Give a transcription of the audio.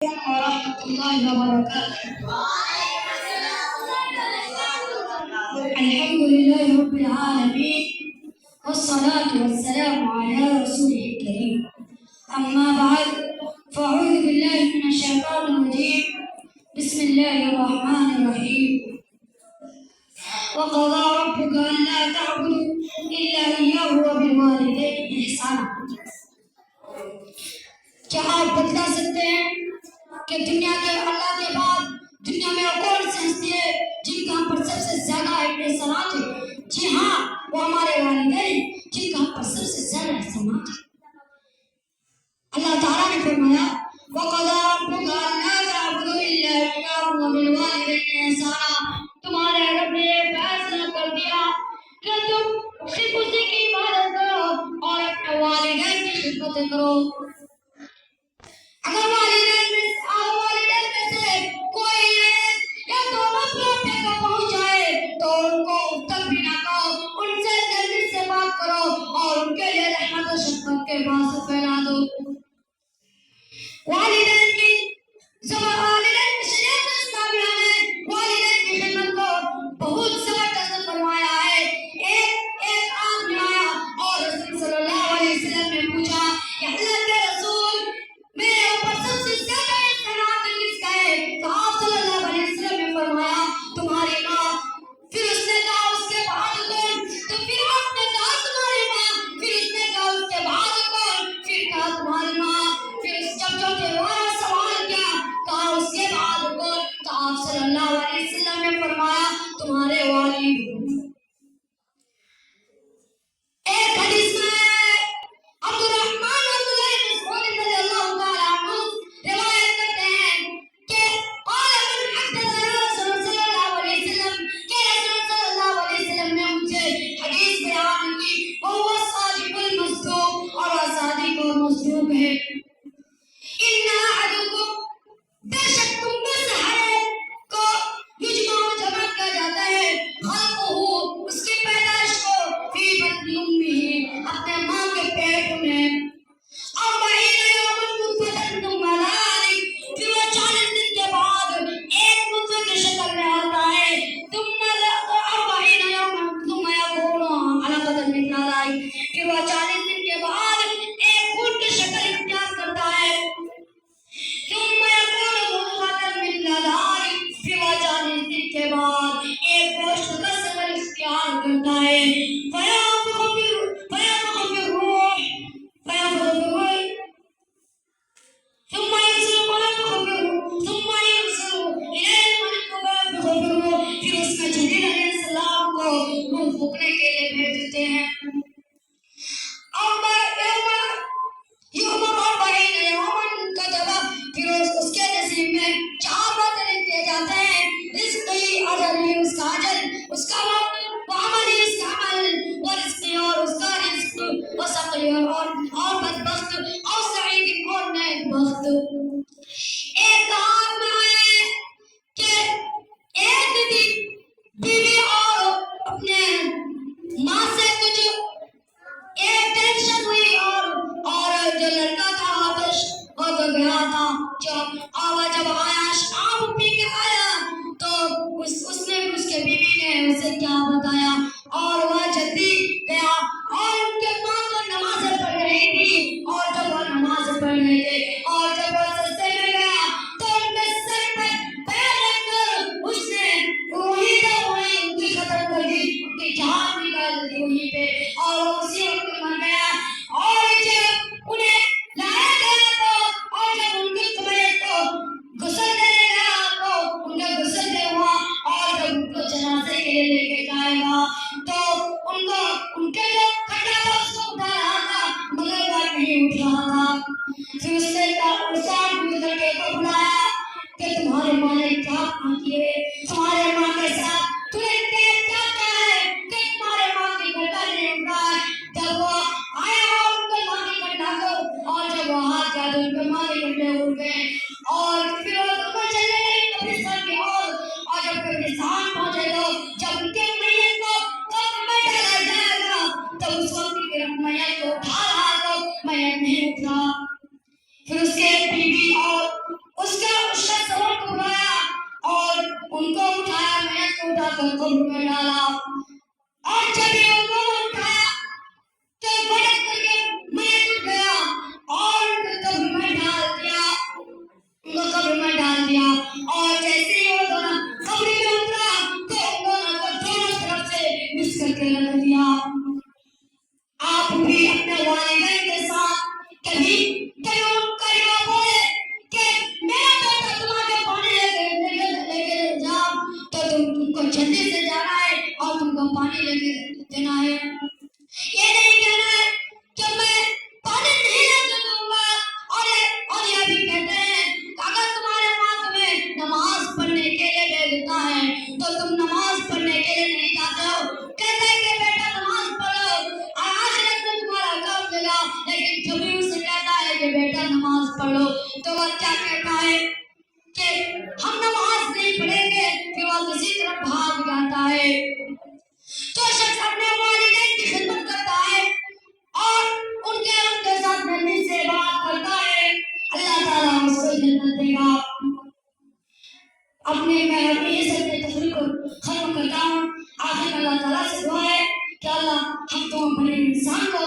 ورحمة الله وبركاته. الحمد لله رب العالمين والصلاة والسلام على رسوله الكريم. أما بعد فأعوذ بالله من الشيطان الرجيم. بسم الله الرحمن الرحيم. وقضى ربك ألا تعبدوا إلا إياه وبالوالدين إحسانا. کیا آپ بتلا سکتے ہیں کہ دنیا کے اللہ کے بعد دنیا میں کون سے ہستی ہے جن کا ہم پر سب سے زیادہ احسانات ہے؟ جی ہاں، وہ ہمارے والدین جن کا ہم پر سب سے زیادہ احسانات ہے۔ اللہ تعالیٰ نے فرمایا وَقَضَىٰ رَبُّكَ أَلَّا تَعْبُدُوا إِلَّا إِيَّاهُ وَبِالْوَالِدَيْنِ إِحْسَانًا۔ تمہارے رب نے فیصلہ کر دیا کہ تم صرف اسی کی عبادت کرو اور اپنے والدین کی خدمت کرو۔ اگر والدین میں سے کوئی ایک یا دونوں بڑھاپے کو پہنچ جائے تو ان کو تک بھی نہ کہو، ان سے نرمی سے بات کرو اور ان کے لیے رحمت و شفقت کے باعث پھیلا دو۔ والدین کی شریعت اسلامیہ نے والدین کی خدمت کو بہت زبردست فرمایا ہے۔ ایک آدمی آیا اور رسول صلی اللہ علیہ وسلم نے پوچھا کہ اللہ کے رسول میرے اوپر سب سے زیادہ احسانات کس کا ہے؟ تو آپ صلی اللہ علیہ وسلم نے فرمایا تمہاری ماں۔ پھر اس نے کہا اس کے بعد کون؟ تو پھر آپ نے کہا تمہاری ماں۔ پھر اس نے کہا اس کے بعد کون؟ پھر کہا تمہاری ماں۔ پھر جب دوبارہ سوال کیا کہا اس کے بعد کون؟ تو آپ صلی اللہ علیہ وسلم نے فرمایا تمہارے والد۔ ایک حدیث میں عبدالرحمن رضی اللہ تعالیٰ عنہ روایت کرتے ہیں کہ قال من حدثنا رسول صلی اللہ علیہ وسلم کہ رسول صلی اللہ علیہ وسلم نے مجھے حدیث بیان کی وہ صادق المصدوق اور صادق اور مصدوق ہے۔ ان احدکم بے شک تم میں سے ہر ایک کو یجمع جمع کیا جاتا ہے خلقہ اس کی پیدائش کو فی بطن امہ اپنے ماں کے پیٹ میں 40 یوما نطفۃ ثم ذلک پھر وہ 40 دن کے بعد ایک نطفے کی شکل میں آتا ہے ثم 40 یوما ثم یکون علقۃ مثل ذلک پھر وہ 40 دن کے بعد ایک خون کی شکل اختیار کرتا ہے ثم یکون مضغۃ مثل ذلک پھر وہ 40 دن کے بعد ایک گوشت کا شکل اختیار کرتا ہے فینفخ فی الروح ثم يرسل إليه الملك فينفخ في الروح پھر اس میں جبریل علیہ السلام کو روح پھونکنے کے لیے بھیج دیتے ہیں۔ پھر اس کے نصیب میں 4 باتیں لکھ دیے جاتے ہیں رزقی اجلی اس کا اجل اس کا وقت وعملی اس کا عمل ورزقی اور اس کا رزق وسقی اور بدبخت اور سعید اور نیک بخت۔ ایک کہاوت میں ہے کہ ایک دن بیوی اور اپنے ماں سے کچھ ایک ٹینشن ہوئی اور جو لڑکا تھا آتش وہ تو گیا تھا جب آیا شراب پی کے آیا تو اس نے اس کے بیوی نے اسے کیا بتایا اور وہ جلدی گیا اور ان کے ماں تو نمازیں پڑھ رہی تھی اور جب وہ نماز پڑھ رہے تھے اور جب وہ سجدے میں گیا تو ان کے سر پر پیر رکھ کر اس نے وہی ان کی ختم کر دی، ان کی جان نکال دی وہیں پہ اور وہ اسی وقت مر گیا۔ اور جب انہیں لایا گیا تو اور جب ان کی قبر کو غسل دینے گیا تو ان کا غسل نہیں ہوا اور جب ان کو جنازے کے لیے لے کے جائے گا کر قبر میں ڈالا، اور جب یہ ان کو اٹھایا تو بڑک کر کے میت اٹھ گیا اور ان کو قبر میں ڈال دیا، ان کو قبر میں ڈال دیا۔ اور جیسے ہی وہ دونوں قبر میں اترا تو ان دونوں کو دونوں طرف سے مس کر کے رکھ دیا۔ آپ بھی اپنے والدین کے ساتھ کبھی ان کا جواب بولے کہ میرا بیٹا تمہارے پانی لے کے جا تو تم کو جلدی سے جانا ہے اور تم کو پانی لے کے دینا ہے، یہ نہیں کہنا ہے کہ میں پانی نہیں لے کے دوں گا۔ اور یہ بھی کہتے ہیں کہ اگر تمہارے ماں تمہیں نماز پڑھنے کے لیے بھیجتا ہے تو تم نماز پڑھنے کے لیے نہیں جاتے ہو، کہتے ہیں کہ بیٹا نماز پڑھو آخرت میں تمہارا کام دے گا، لیکن جب بھی اسے کہتا ہے کہ بیٹا نماز پڑھو تو وہ کیا کہتا ہے کہ ہم نماز نہیں پڑھیں گے، پھر وہ کسی طرف بھاگ جاتا ہے۔ جو شخص اپنے والدین کی خدمت کرتا ہے اور ان کے ساتھ نرمی سے بات کرتا ہے، اللہ تعالیٰ اس کو جنت دے گا۔ اپنے میں اپنی عزت کے تقریر کو ختم کرتا ہوں۔ آخر میں اللہ تعالیٰ سے دعا ہے کہ اللہ ہم تو بڑے انسان کو